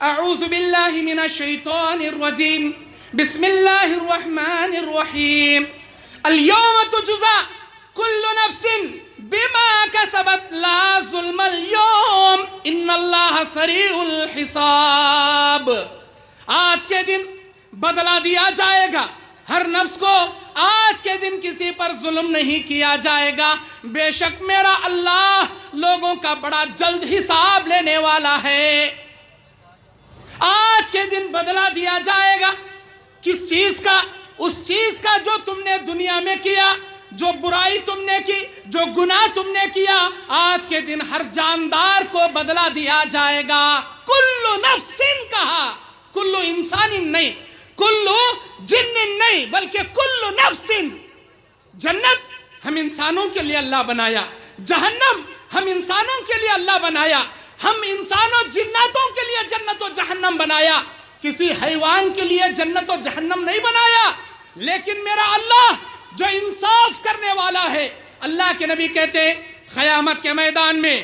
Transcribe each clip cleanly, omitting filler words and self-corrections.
اعوذ باللہ من الشیطان الرجیم بسم اللہ الرحمن الرحیم اليوم تجزا کل نفس بما کسبت لا ظلم اليوم ان اللہ سریع الحساب. آج کے دن بدلہ دیا جائے گا ہر نفس کو. آج کے دن کسی پر ظلم نہیں کیا جائے گا. بے شک میرا اللہ لوگوں کا بڑا جلد حساب لینے والا ہے. آج کے دن بدلہ دیا جائے گا کس چیز کا؟ اس چیز کا جو تم نے دنیا میں کیا، جو برائی تم نے کی، جو گناہ تم نے کیا. آج کے دن ہر جاندار کو بدلہ دیا جائے گا. کل نفس کہا، کل انسان نہیں، کل جن نہیں، بلکہ کل نفس. جنت ہم انسانوں کے لیے اللہ بنایا، جہنم ہم انسانوں کے لیے اللہ بنایا. ہم انسانوں جناتوں کے لیے جنت و جہنم بنایا. کسی حیوان کے لیے جنت و جہنم نہیں بنایا. لیکن میرا اللہ جو انصاف کرنے والا ہے. اللہ کے نبی کہتے ہیں قیامت کے میدان میں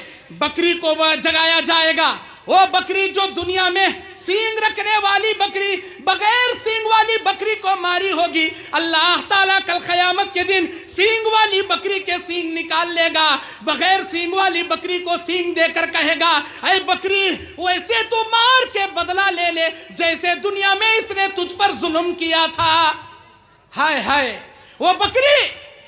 بکری کو جگایا جائے گا. وہ بکری جو دنیا میں سینگ رکھنے والی بکری بغیر سینگ والی بکری کو ماری ہوگی، اللہ تعالیٰ کل قیامت کے دن سینگ والی بکری کے سینگ نکال لے گا. بغیر سینگ والی بکری کو سینگ دے کر کہے گا اے بکری ویسے تو مار کے بدلہ لے لے جیسے دنیا میں اس نے تجھ پر ظلم کیا تھا. ہائے ہائے، وہ بکری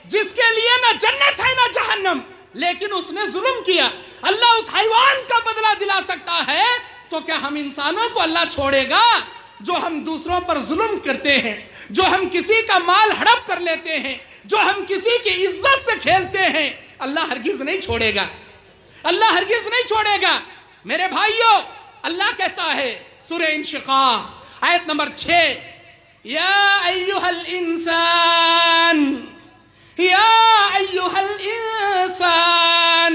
جس کے لیے نہ جنت ہے نہ جہنم، لیکن اس نے ظلم کیا. اللہ اس حیوان کا بدلہ دلا سکتا ہے تو کیا ہم انسانوں کو اللہ چھوڑے گا؟ جو ہم دوسروں پر ظلم کرتے ہیں، جو ہم کسی کا مال ہڑپ کر لیتے ہیں، جو ہم کسی کی عزت سے کھیلتے ہیں، اللہ ہرگز نہیں چھوڑے گا. اللہ ہرگز نہیں چھوڑے گا. میرے بھائیوں، اللہ کہتا ہے سورہ انشقاق آیت نمبر 6، یا ایہا الانسان، یا ایہا الانسان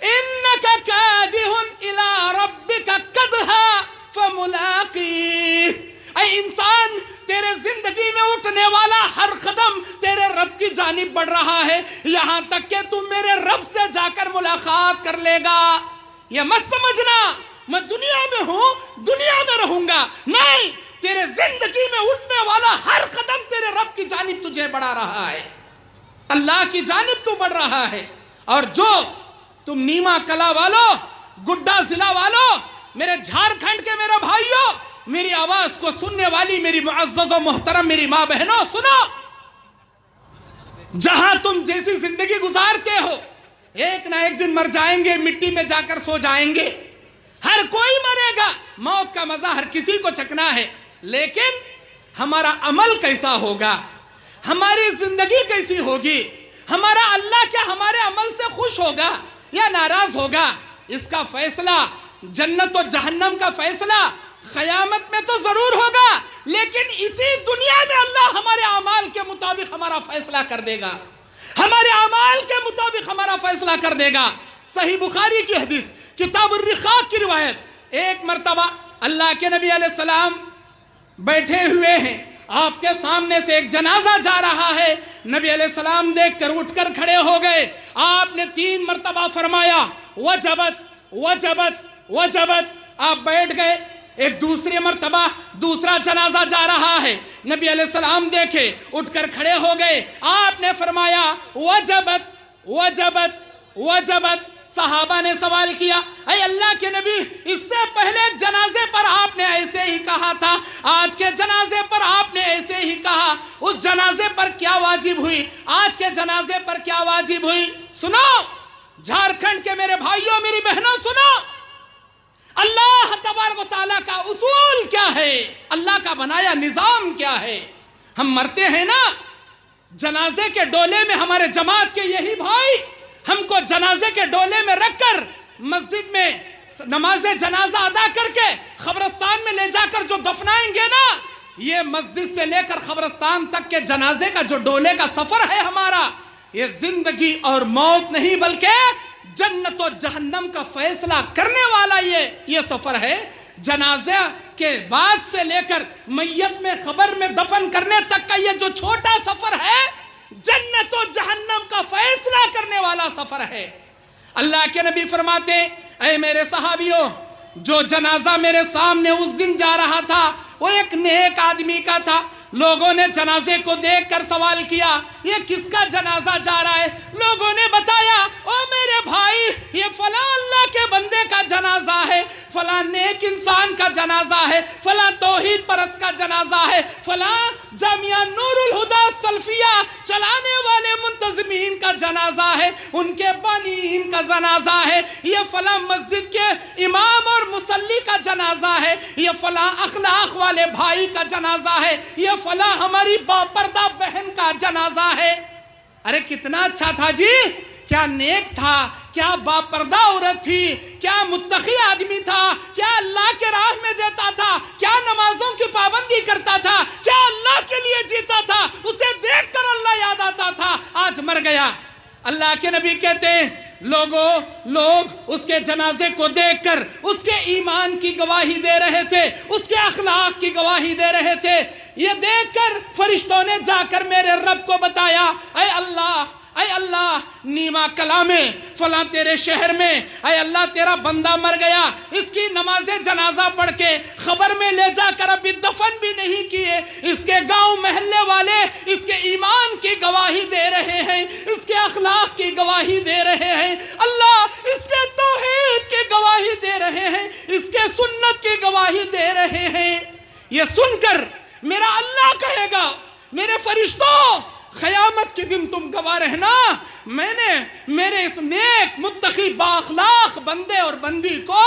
انکا کادح الی ربک قدحا فملاقیہ. اے انسان، تیرے زندگی میں اٹھنے والا ہر قدم تیرے رب کی جانب بڑھ رہا ہے، یہاں تک کہ تم میرے رب سے جا کر ملاقات کر لے گا. یہ مت سمجھنا میں دنیا میں ہوں، دنیا میں رہوں گا. نہیں، تیرے زندگی میں اٹھنے والا ہر قدم تیرے رب کی جانب تجھے بڑھا رہا ہے، اللہ کی جانب تو بڑھ رہا ہے. اور جو تم نیما کلا والو، گڈا ضلع والو، میرے جھارکھنڈ کے میرے بھائیوں، میری آواز کو سننے والی میری معزز و محترم میری ماں بہنوں، سنو. جہاں تم جیسی زندگی گزارتے ہو، ایک نہ ایک دن مر جائیں گے، مٹی میں جا کر سو جائیں گے. ہر کوئی مرے گا. موت کا مزہ ہر کسی کو چکھنا ہے. لیکن ہمارا عمل کیسا ہوگا؟ ہماری زندگی کیسی ہوگی؟ ہمارا اللہ کیا ہمارے عمل سے خوش ہوگا یا ناراض ہوگا؟ اس کا فیصلہ، جنت و جہنم کا فیصلہ قیامت میں تو ضرور ہوگا، لیکن اسی دنیا میں اللہ ہمارے اعمال کے مطابق ہمارا فیصلہ کر دے گا. ہمارے اعمال کے مطابق ہمارا فیصلہ کر دے گا. صحیح بخاری کی حدیث، کتاب الرقاق کی روایت، ایک مرتبہ اللہ کے نبی علیہ السلام بیٹھے ہوئے ہیں، آپ کے سامنے سے ایک جنازہ جا رہا ہے. نبی علیہ السلام دیکھ کر اٹھ کر کھڑے ہو گئے. آپ نے 3 مرتبہ فرمایا وجبت وجبت وجبت. آپ بیٹھ گئے. ایک دوسری مرتبہ دوسرا جنازہ جا رہا ہے. نبی علیہ السلام دیکھے، اٹھ کر کھڑے ہو گئے. آپ نے فرمایا وجبت وجبت وجبت. صحابہ نے سوال کیا اے اللہ کے نبی، اس سے پہلے جنازے پر آپ نے ایسے ہی کہا تھا، آج کے جنازے پر آپ نے ایسے ہی کہا، اس جنازے پر کیا واجب ہوئی؟ آج کے جنازے پر کیا واجب ہوئی؟ سنو جھارکھنڈ کے میرے بھائیوں میری بہنوں، سنو اللہ تبارک و تعالیٰ کا اصول کیا ہے، اللہ کا بنایا نظام کیا ہے. ہم مرتے ہیں نا، جنازے کے ڈولے میں ہمارے جماعت کے یہی بھائی ہم کو جنازے کے ڈولے میں رکھ کر مسجد میں نماز جنازہ ادا کر کے قبرستان میں لے جا کر جو دفنائیں گے نا، یہ مسجد سے لے کر قبرستان تک کے جنازے کا جو ڈولے کا سفر ہے ہمارا، یہ زندگی اور موت نہیں بلکہ جنت و جہنم کا فیصلہ کرنے والا یہ سفر ہے. جنازہ کے بعد سے لے کر میت میں قبر میں دفن کرنے تک کا یہ جو چھوٹا سفر ہے، جنت و جہنم کا فیصلہ کرنے والا سفر ہے. اللہ کے نبی فرماتے اے میرے صحابیوں، جو جنازہ میرے سامنے اس دن جا رہا تھا وہ ایک نیک آدمی کا تھا. لوگوں نے جنازے کو دیکھ کر سوال کیا یہ کس کا جنازہ جا رہا ہے؟ لوگوں نے بتایا او میرے بھائی یہ فلاں اللہ کے بندے کا جنازہ ہے، فلاں نیک انسان کا جنازہ ہے، فلاں توحید پرست کا جنازہ ہے، فلاں جامعہ نور الہدی سلفیہ چلانے والے منتظمین کا جنازہ ہے، ان کے بانیین کا جنازہ ہے، یہ فلاں مسجد کے امام اور مصلی کا جنازہ ہے، یہ فلاں اخلاق والے بھائی کا جنازہ ہے، یہ فلاں ہماری باپردہ بہن کا جنازہ ہے. ارے کتنا اچھا تھا جی، کیا نیک تھا، کیا باپردہ عورت تھی، کیا متقی آدمی تھا، کیا اللہ کے راہ میں دیتا تھا، کیا نمازوں کی پابندی کرتا تھا، کیا اللہ کے لیے جیتا تھا، اسے دیکھ کر اللہ یاد آتا تھا. آج مر گیا. اللہ کے نبی کہتے ہیں لوگ اس کے جنازے کو دیکھ کر اس کے ایمان کی گواہی دے رہے تھے، اس کے اخلاق کی گواہی دے رہے تھے. یہ دیکھ کر فرشتوں نے جا کر میرے رب کو بتایا اے اللہ نیما کلا میں فلاں تیرے شہر میں اے اللہ تیرا بندہ مر گیا، اس کی نماز جنازہ پڑھ کے خبر میں لے جا کر ابھی دفن بھی نہیں کیے، اس کے گاؤں محلے والے اس کے ایمان کی گواہی دے رہے ہیں، اس کے اخلاق کی گواہی دے رہے ہیں، اللہ اس کے توحید کی گواہی دے رہے ہیں، اس کے سنت کی گواہی دے رہے ہیں. یہ سن کر میرا اللہ کہے گا میرے فرشتوں قیامت کے دن تم گواہ رہنا، میں نے میرے اس نیک متقی بااخلاق بندے اور بندی کو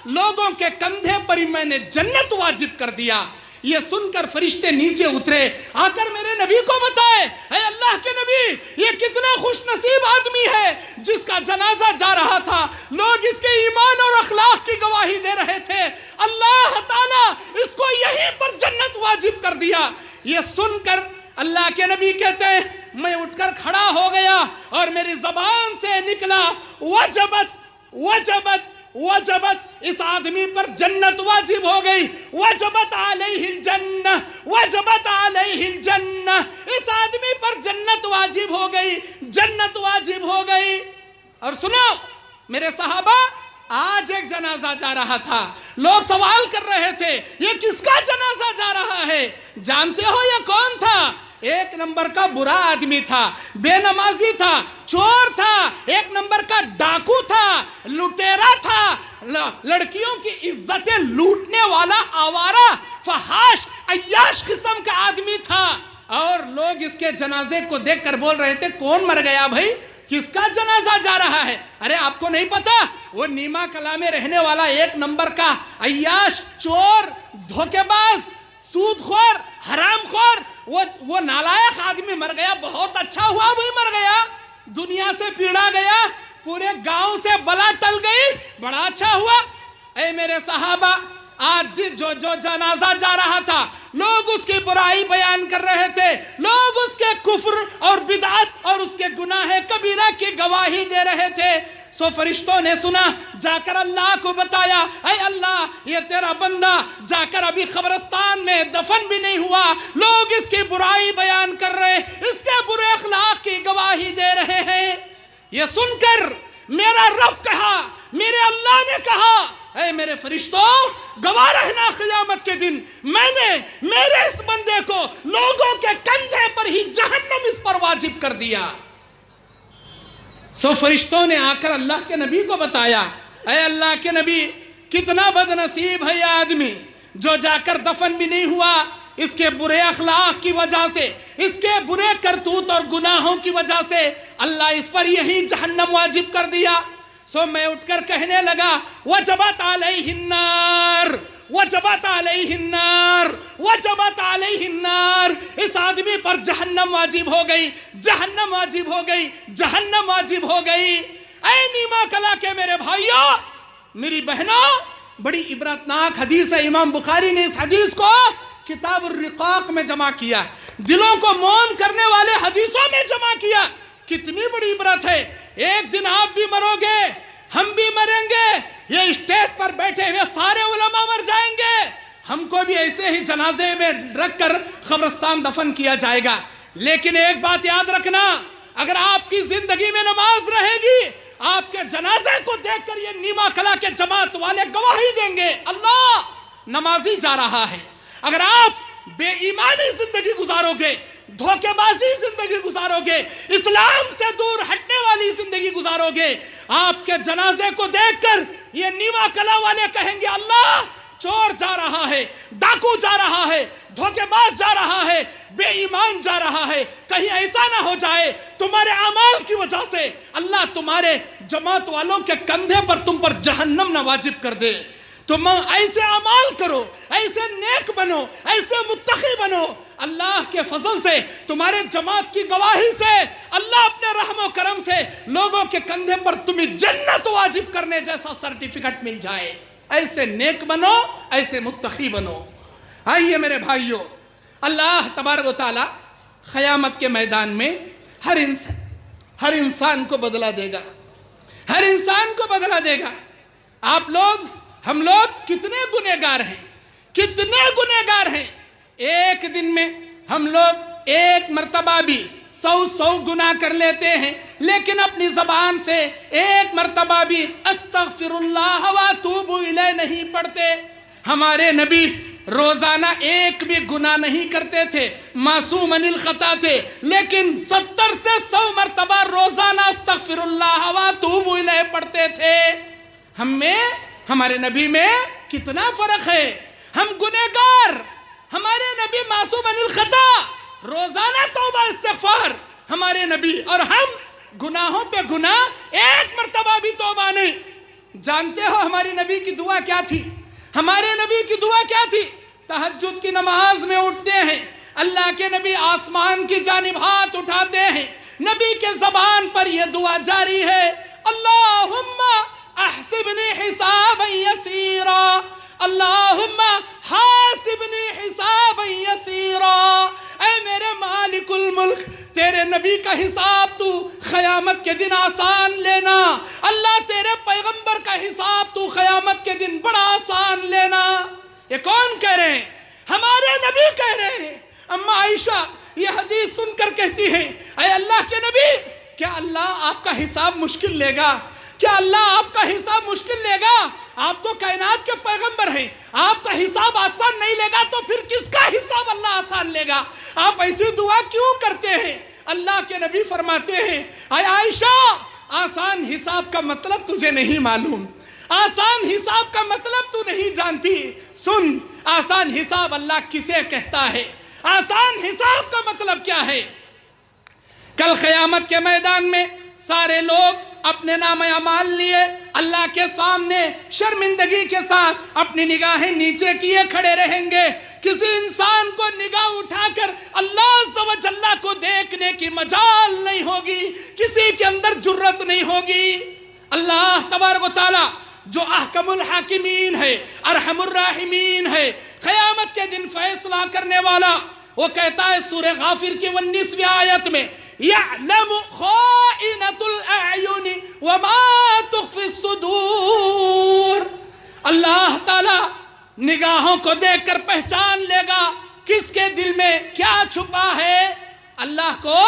لوگوں کے کندھے پر ہی میں نے جنت واجب کر دیا. یہ سن کر فرشتے نیچے اترے، آ کر میرے نبی کو بتائے اے اللہ کے نبی یہ کتنا خوش نصیب آدمی ہے جس کا جنازہ جا رہا تھا، لوگ اس کے ایمان اور اخلاق کی گواہی دے رہے تھے، اللہ تعالیٰ اس کو یہیں پر جنت واجب کر دیا. یہ سن کر اللہ کے نبی کہتے ہیں میں اٹھ کر کھڑا ہو گیا اور میری زبان سے نکلا وجبت وجبت وجبت، اس آدمی پر جنت واجب ہو گئی، وجبت علیہ الجنہ وجبت علیہ الجنہ، اس آدمی پر جنت واجب ہو گئی، جنت واجب ہو گئی. اور سنو میرے صحابہ، آج ایک جنازہ جا رہا تھا، لوگ سوال کر رہے تھے یہ کس کا جنازہ جا رہا ہے؟ جانتے ہو یہ کون تھا؟ ایک نمبر کا برا آدمی تھا، بے نمازی تھا، چور تھا، ایک نمبر کا ڈاکو تھا، لٹیرا تھا، لڑکیوں کی عزتیں لوٹنے والا آوارہ فحاش عیاش قسم کا آدمی تھا. اور لوگ اس کے جنازے کو دیکھ کر بول رہے تھے کون مر گیا بھائی، کس کا جنازہ جا رہا ہے؟ ارے آپ کو نہیں پتا وہ نیما کلا میں رہنے والا ایک نمبر کا عیاش، چور، دھوکے باز، سود خور، حرام خور، وہ نالائق آدمی مر گیا. بہت اچھا ہوا وہی مر گیا، دنیا سے پیڑا گیا، پورے گاؤں سے بلا ٹل گئی، بڑا اچھا ہوا. اے میرے صحابہ، آج جو جنازہ جا رہا تھا لوگ اس کی برائی بیان کر رہے تھے، لوگ اس کے کفر اور بدعت اور اس کے گناہ کبیرہ کی گواہی دے رہے تھے. سو فرشتوں نے سنا، جا کر اللہ کو بتایا اے اللہ یہ تیرا بندہ جا کر ابھی قبرستان میں دفن بھی نہیں ہوا، لوگ اس کی برائی بیان کر رہے، اس کے برے اخلاق کی گواہی دے رہے ہیں. یہ سن کر میرا رب کہا، میرے اللہ نے کہا اے میرے فرشتوں گواہ رہنا قیامت کے دن میں نے میرے اس بندے کو لوگوں کے کندھے پر ہی جہنم اس پر واجب کر دیا. سو فرشتوں نے آ کر اللہ کے نبی کو بتایا اے اللہ کے نبی کتنا بد نصیب ہے یہ آدمی جو جا کر دفن بھی نہیں ہوا، اس کے برے اخلاق کی وجہ سے، اس کے برے کرتوت اور گناہوں کی وجہ سے اللہ اس پر یہی جہنم واجب کر دیا. سو میں اٹھ کر کہنے لگا وجبت علیہ النار وجبت علیہ النار وجبت علیہ النار، اس آدمی پر جہنم واجب ہو گئی، جہنم واجب ہو گئی، جہنم واجب ہو گئی. اے نیما کلا کے میرے بھائیوں، میری بہنوں، بڑی عبرتناک حدیث ہے. امام بخاری نے اس حدیث کو کتاب الرقاق میں جمع کیا، دلوں کو موم کرنے والے حدیثوں میں جمع کیا. کتنی بڑی عبرت ہے. ایک دن آپ بھی مرو گے، ہم بھی مریں گے، یہ اسٹیج پر بیٹھے ہوئے سارے علماء مر جائیں گے، ہم کو بھی ایسے ہی جنازے میں رکھ کر قبرستان دفن کیا جائے گا. لیکن ایک بات یاد رکھنا، اگر آپ کی زندگی میں نماز رہے گی، آپ کے جنازے کو دیکھ کر یہ نیما کلا کے جماعت والے گواہی دیں گے اللہ نمازی جا رہا ہے۔ اگر آپ بے ایمانی زندگی گزارو گے، دھوکے بازی زندگی گزارو گے، اسلام سے دور ہٹنے والی زندگی گزارو گے، آپ کے جنازے کو دیکھ کر یہ نیما کلا والے کہیں گے اللہ چور جا رہا ہے، ڈاکو جا رہا ہے، دھوکے باز جا رہا ہے، بے ایمان جا رہا ہے، کہیں ایسا نہ ہو جائے تمہارے اعمال کی وجہ سے اللہ تمہارے جماعت والوں کے کندھے پر تم پر جہنم نہ واجب کر دے۔ تم ایسے اعمال کرو، ایسے نیک بنو، ایسے متقی بنو، اللہ کے فضل سے تمہارے جماعت کی گواہی سے اللہ اپنے رحم و کرم سے لوگوں کے کندھے پر تمہیں جنت واجب کرنے جیسا سرٹیفکیٹ مل جائے۔ ایسے نیک بنو، ایسے متقی بنو۔ آئیے میرے بھائیوں، اللہ تبارک و تعالی قیامت کے میدان میں ہر انسان کو بدلہ دے گا، ہر انسان کو بدلہ دے گا۔ آپ لوگ، ہم لوگ کتنے گنہگار ہیں، کتنے گنہگار ہیں۔ ایک دن میں ہم لوگ ایک مرتبہ بھی 100 گناہ کر لیتے ہیں، لیکن اپنی زبان سے ایک مرتبہ بھی استغفر اللہ واتوب الیہ نہیں پڑھتے۔ ہمارے نبی روزانہ ایک بھی گناہ نہیں کرتے تھے، معصوم عن الخطا تھے، لیکن 70 سے 100 مرتبہ روزانہ استغفر اللہ واتوب الیہ پڑھتے تھے۔ ہم میں، ہمارے نبی میں کتنا فرق ہے۔ ہم گنہگار، ہمارے نبی معصوم عن الخطا، روزانہ توبہ استغفار ہمارے نبی، اور ہم گناہوں پہ گناہ، ایک مرتبہ بھی توبہ نہیں۔ جانتے ہو ہماری نبی کی دعا کیا تھی؟ ہمارے نبی کی دعا کیا تھی؟ تہجد کی نماز میں اٹھتے ہیں، اللہ کے نبی آسمان کی جانب ہاتھ اٹھاتے ہیں، نبی کے زبان پر یہ دعا جاری ہے، اللہم احسبنی حسابا یسیرا، اللہم حاسبنی حسابا یسیرا۔ اے میرے مالک الملک، تیرے نبی کا حساب تو قیامت کے دن آسان لینا، اللہ تیرے پیغمبر کا حساب تو قیامت کے دن بڑا آسان لینا۔ یہ کون کہہ رہے ہیں؟ ہمارے نبی کہہ رہے ہیں۔ اما عائشہ یہ حدیث سن کر کہتی ہیں، اے اللہ کے نبی، کیا اللہ آپ کا حساب مشکل لے گا؟ کیا اللہ آپ کا حساب مشکل لے گا؟ آپ تو کائنات کے پیغمبر ہیں، آپ کا حساب آسان نہیں لے گا تو پھر کس کا حساب اللہ آسان لے گا؟ آپ ایسی دعا کیوں کرتے ہیں؟ اللہ کے نبی فرماتے ہیں، اے عائشہ، آسان حساب کا مطلب تجھے نہیں معلوم، آسان حساب کا مطلب تو نہیں جانتی۔ سن، آسان حساب اللہ کسے کہتا ہے؟ آسان حساب کا مطلب کیا ہے؟ کل قیامت کے میدان میں سارے لوگ اپنے نام اعمال لیے اللہ کے سامنے شرمندگی کے ساتھ اپنی نگاہیں نیچے کیے کھڑے رہیں گے۔ کسی انسان کو نگاہ اٹھا کر اللہ عز و جل کو دیکھنے کی مجال نہیں ہوگی، کسی کے اندر جرت نہیں ہوگی۔ اللہ تبارک و تعالی جو احکم الحاکمین ہے، ارحم الراحمین ہے، قیامت کے دن فیصلہ کرنے والا، وہ کہتا ہے سورہ غافر کی 19ویں آیت میں، یعلم خائنۃ الاعین وما تخفی الصدور۔ اللہ تعالی نگاہوں کو دیکھ کر پہچان لے گا کس کے دل میں کیا چھپا ہے۔ اللہ کو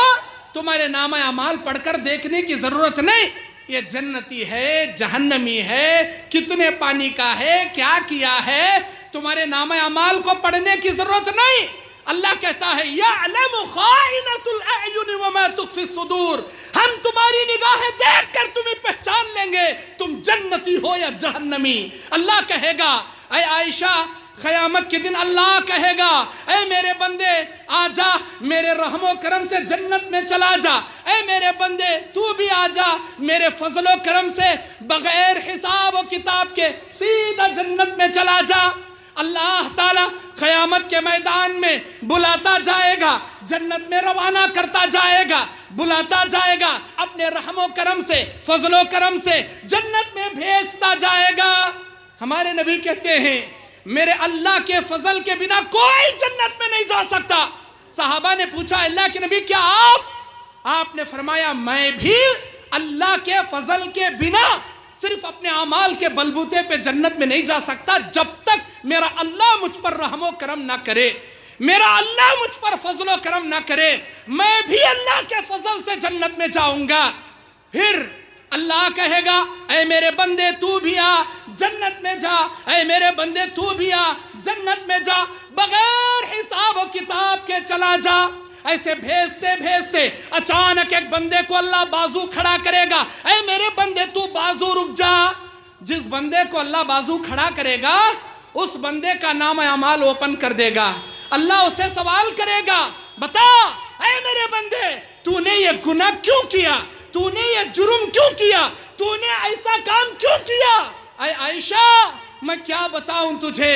تمہارے نام اعمال پڑھ کر دیکھنے کی ضرورت نہیں، یہ جنتی ہے، جہنمی ہے، کتنے پانی کا ہے، کیا کیا ہے، تمہارے نام اعمال کو پڑھنے کی ضرورت نہیں۔ اللہ کہتا ہے یعلم خائنۃ الاعین وما تخفی الصدور، ہم تمہاری نگاہیں دیکھ کر تمہیں پہچان لیں گے تم جنتی ہو یا جہنمی۔ اللہ کہے گا، اے عائشہ، قیامت کے دن اللہ کہے گا، اے میرے بندے آ جا، میرے رحم و کرم سے جنت میں چلا جا، اے میرے بندے تو بھی آ جا، میرے فضل و کرم سے بغیر حساب و کتاب کے سیدھا جنت میں چلا جا۔ اللہ تعالیٰ قیامت کے میدان میں بلاتا جائے گا، جنت میں روانہ کرتا جائے گا، بلاتا جائے گا، اپنے رحم و کرم سے، فضل و کرم سے جنت میں بھیجتا جائے گا۔ ہمارے نبی کہتے ہیں میرے اللہ کے فضل کے بنا کوئی جنت میں نہیں جا سکتا۔ صحابہ نے پوچھا اللہ کے نبی کیا آپ نے فرمایا میں بھی اللہ کے فضل کے بنا صرف اپنے اعمال کے بلبوتے پہ جنت میں نہیں جا سکتا جب تک میرا اللہ مجھ پر رحم و کرم نہ کرے، میرا اللہ مجھ پر فضل و کرم نہ کرے، میں بھی اللہ کے فضل سے جنت میں جاؤں گا۔ پھر اللہ کہے گا اے میرے بندے تو بھی آ جنت میں جا، اے میرے بندے تو بھی آ جنت میں جا، بغیر حساب و کتاب کے چلا جا۔ ایسے بھیجتے بھیجتے اچانک ایک بندے کو اللہ بازو کھڑا کرے گا، اے میرے بندے تو بازو رک جا۔ جس بندے کو اللہ بازو کھڑا کرے گا اس بندے کا نام اعمال اوپن کر دے گا۔ اللہ اسے سوال کرے گا، بتا اے میرے بندے تو نے یہ گناہ کیوں کیا، تو نے یہ جرم کیوں کیا، تو نے ایسا کام کیوں کیا؟ اے عائشہ میں کیا بتاؤں تجھے،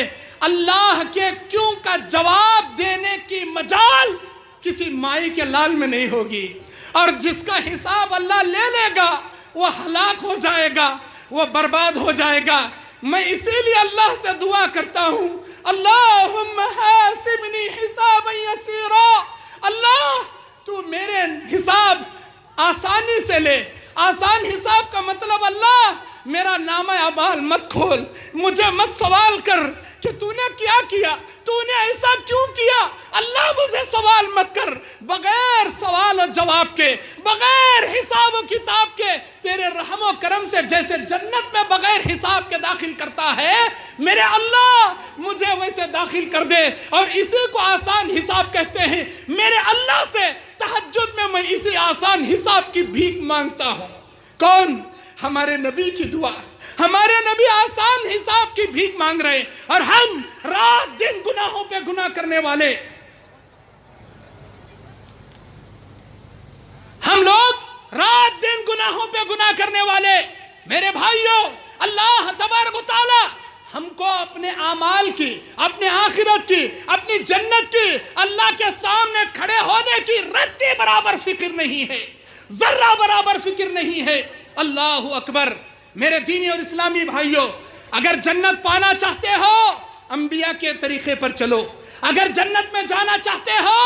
اللہ کے کیوں کا جواب دینے کی مجال کسی مائی کے لال میں نہیں ہوگی، اور جس کا حساب اللہ لے لے گا وہ ہلاک ہو جائے گا، وہ برباد ہو جائے گا۔ میں اسی لیے اللہ سے دعا کرتا ہوں، اللہم حاسبنی حسابا یسیرا، اللہ تو میرے حساب آسانی سے لے۔ آسان حساب کا مطلب اللہ میرا نامہ اعمال مت کھول، مجھے مت سوال کر کہ تو نے کیا کیا، تو نے ایسا کیوں کیا۔ اللہ مجھے سوال مت کر، بغیر سوال و جواب کے، بغیر حساب و کتاب کے تیرے رحم و کرم سے جیسے جنت میں بغیر حساب کے داخل کرتا ہے، میرے اللہ مجھے ویسے داخل کر دے۔ اور اسی کو آسان حساب کہتے ہیں۔ میرے اللہ سے تہجد میں اسی آسان حساب کی بھیک مانگتا ہوں۔ کون؟ ہمارے نبی کی دعا۔ ہمارے نبی آسان حساب کی بھیک مانگ رہے ہیں، اور ہم رات دن گناہوں پہ گناہ کرنے والے، ہم لوگ رات دن گناہوں پہ گناہ کرنے والے۔ میرے بھائیوں، اللہ تبارک و تعالی ہم کو اپنے اعمال کی، اپنے آخرت کی، اپنی جنت کی، اللہ کے سامنے کھڑے ہونے کی رتی برابر فکر نہیں ہے، ذرہ برابر فکر نہیں ہے۔ اللہ اکبر۔ میرے دینی اور اسلامی بھائیوں، اگر جنت پانا چاہتے ہو انبیاء کے طریقے پر چلو۔ اگر جنت میں جانا چاہتے ہو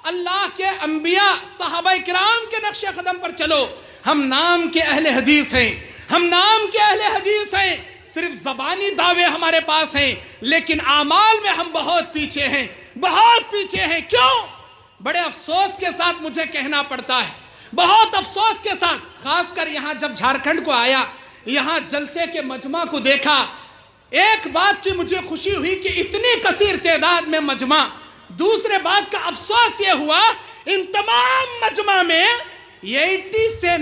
اللہ کے انبیاء صحابہ کرام کے نقش قدم پر چلو۔ ہم نام کے اہل حدیث ہیں، ہم نام کے اہل حدیث ہیں، صرف زبانی دعوے ہمارے پاس ہیں، لیکن اعمال میں ہم بہت پیچھے ہیں، بہت پیچھے ہیں۔ کیوں؟ بڑے افسوس کے ساتھ مجھے کہنا پڑتا ہے، بہت افسوس کے ساتھ، خاص کر یہاں جب جھارکھنڈ کو آیا، یہاں جلسے کے مجمع کو دیکھا، ایک بات کی مجھے خوشی ہوئی کہ اتنی کثیر تعداد میں مجمع۔ دوسرے بات کا افسوس یہ ہوا ان تمام مجمع میں 80 سے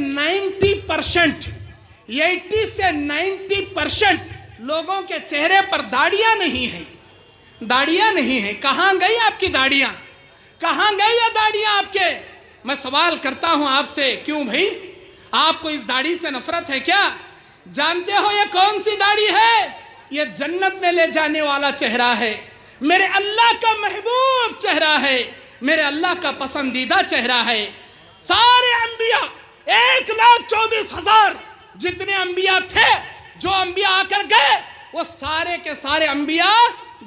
90% لوگوں کے چہرے پر داڑیاں نہیں ہیں، داڑیاں نہیں ہیں۔ کہاں گئی آپ کی داڑیاں؟ کہاں گئی یہ داڑیاں آپ کے؟ میں سوال کرتا ہوں آپ سے، کیوں بھائی آپ کو اس داڑھی سے نفرت ہے کیا؟ جانتے ہو یہ کون سی داڑھی ہے؟ یہ جنت میں لے جانے والا چہرہ ہے، میرے اللہ کا محبوب چہرہ ہے، میرے اللہ کا پسندیدہ چہرہ ہے۔ سارے انبیاء 1,24,000 جتنے انبیاء تھے، جو انبیاء آ کر گئے، وہ سارے کے سارے انبیاء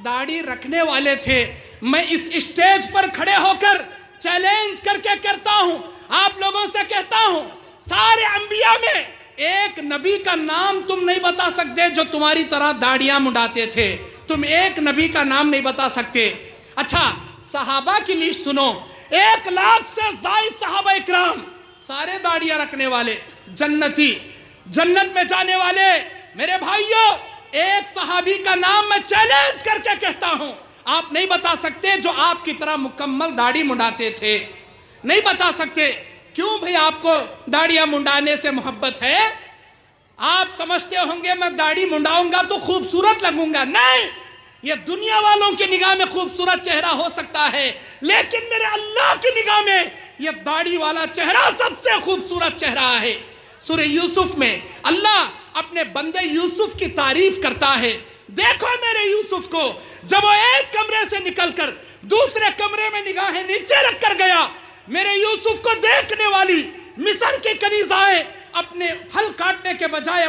داڑھی رکھنے والے تھے۔ میں اس اسٹیج پر کھڑے ہو کر چیلنج کر کے کرتا ہوں، آپ لوگوں سے کہتا ہوں، سارے انبیاء میں ایک نبی کا نام تم نہیں بتا سکتے جو تمہاری طرح داڑیاں منڈاتے تھے، تم ایک نبی کا نام نہیں بتا سکتے۔ اچھا صحابہ کی لیسٹ سنو، 1,00,000 سے زائد صحابہ اکرام، سارے داڑیاں رکھنے والے، جنتی، جنت میں جانے والے۔ میرے بھائیوں، ایک صحابی کا نام میں چیلنج کر کے کہتا ہوں، آپ نہیں بتا سکتے جو آپ کی طرح مکمل داڑھی منڈاتے تھے، نہیں بتا سکتے۔ کیوں بھئی آپ کو داڑیاں منڈانے سے محبت ہے؟ آپ سمجھتے ہوں گے میں داڑھی منڈاؤں گا تو خوبصورت لگوں گا۔ نہیں، یہ دنیا والوں کی نگاہ میں خوبصورت چہرہ ہو سکتا ہے، لیکن میرے اللہ کی نگاہ میں یہ داڑھی والا چہرہ سب سے خوبصورت چہرہ ہے۔ سورہ یوسف میں اللہ اپنے بندے یوسف کی تعریف کرتا ہے، دیکھو میرے یوسف کو، جب وہ ایک کمرے سے نکل کر دوسرے کمرے میں نگاہیں نیچے رکھ کر گیا، میرے یوسف کو دیکھنے والی مصر کی کنیزائیں اپنے پھل کاٹنے کے بجائے